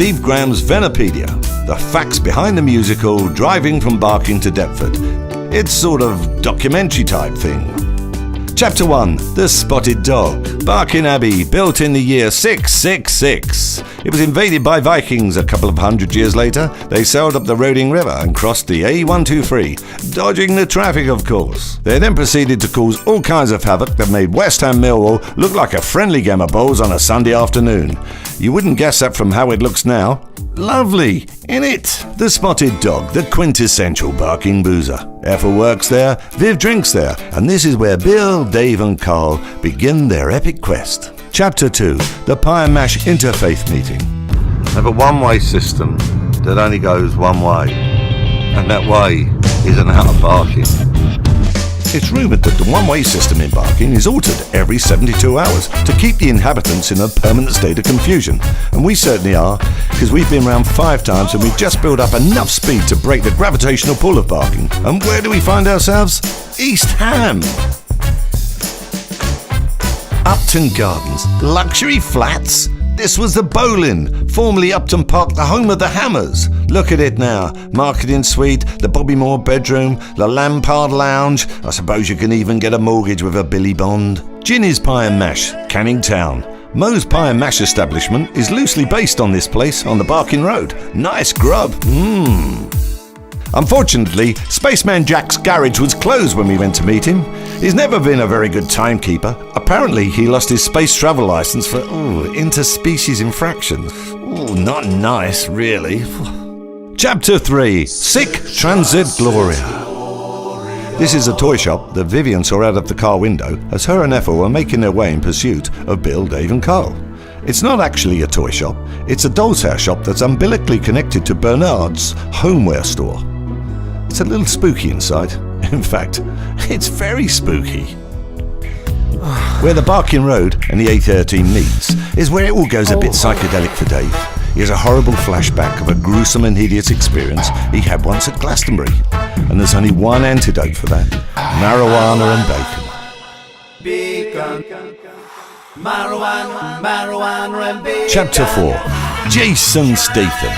Steve Graham's Venipedia, the facts behind the musical Driving from Barking to Deptford. It's sort of documentary type thing. Chapter 1, The Spotted Dog. Barking Abbey, built in the year 666. It was invaded by Vikings a couple of hundred years later. They sailed up the Roding River and crossed the A123, dodging the traffic, of course. They then proceeded to cause all kinds of havoc that made West Ham Millwall look like a friendly game of bowls on a Sunday afternoon. You wouldn't guess that from how it looks now. Lovely, innit? The Spotted Dog, the quintessential Barking boozer. Ethel works there, Viv drinks there, and this is where Bill, Dave and Carl begin their epic quest. Chapter 2, the Pie and Mash Interfaith Meeting. They have a one-way system that only goes one way, and that way isn't out of Barking. It's rumoured that the one-way system in Barking is altered every 72 hours to keep the inhabitants in a permanent state of confusion. And we certainly are, because we've been round 5 times and we've just built up enough speed to break the gravitational pull of Barking. And where do we find ourselves? East Ham. Upton Gardens, luxury flats? This was the Bowlin, formerly Upton Park, the home of the Hammers. Look at it now. Marketing suite, the Bobby Moore bedroom, the Lampard lounge. I suppose you can even get a mortgage with a Billy Bond. Ginny's Pie and Mash, Canning Town. Moe's Pie and Mash establishment is loosely based on this place on the Barking Road. Nice grub. Unfortunately, Spaceman Jack's garage was closed when we went to meet him. He's never been a very good timekeeper. Apparently, he lost his space travel license for, interspecies infractions. Not nice, really. Chapter 3, Sic Transit Gloria. This is a toy shop that Vivian saw out of the car window as her and Ethel were making their way in pursuit of Bill, Dave and Carl. It's not actually a toy shop, it's a doll's hair shop that's umbilically connected to Bernard's homeware store. It's a little spooky inside. In fact, it's very spooky. Where the Barking Road and the A13 meets is where it all goes a bit psychedelic for Dave. He has a horrible flashback of a gruesome and hideous experience he had once at Glastonbury. And there's only one antidote for that: marijuana and bacon. Marijuana and bacon. Chapter 4, Jason Statham.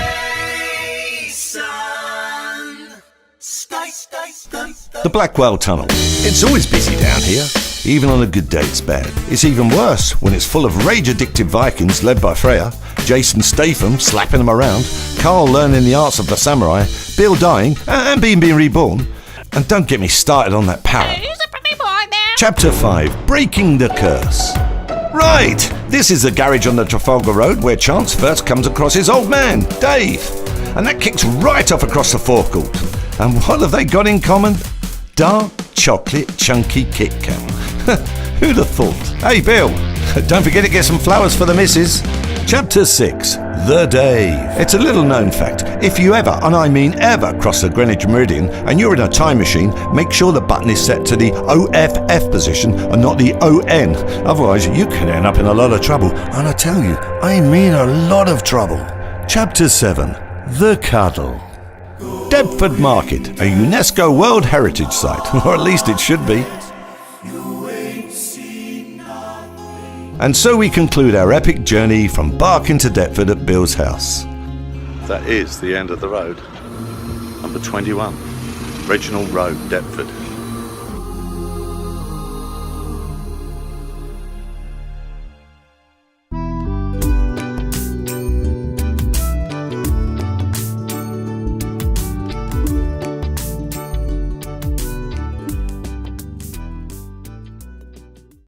The Blackwell Tunnel. It's always busy down here. Even on a good day it's bad. It's even worse when it's full of rage-addicted Vikings led by Freya, Jason Statham slapping them around, Carl learning the arts of the samurai, Bill dying and being reborn. And don't get me started on that parrot. Who's a pretty boy there? Chapter 5, Breaking the Curse. Right, this is the garage on the Trafalgar Road where Chance first comes across his old man, Dave. And that kicks right off across the forecourt. And what have they got in common? Dark chocolate chunky Kit Kat. Who'd have thought? Hey Bill, don't forget to get some flowers for the missus. Chapter 6, The Dave. It's a little known fact. If you ever, and I mean ever, cross the Greenwich Meridian and you're in a time machine, make sure the button is set to the OFF position and not the ON. Otherwise you can end up in a lot of trouble. And I tell you, I mean a lot of trouble. Chapter 7, The Cuddle. Deptford Market, a UNESCO World Heritage Site, or at least it should be. And so we conclude our epic journey from Barking to Deptford at Bill's house. That is the end of the road. Number 21, Reginald Road, Deptford.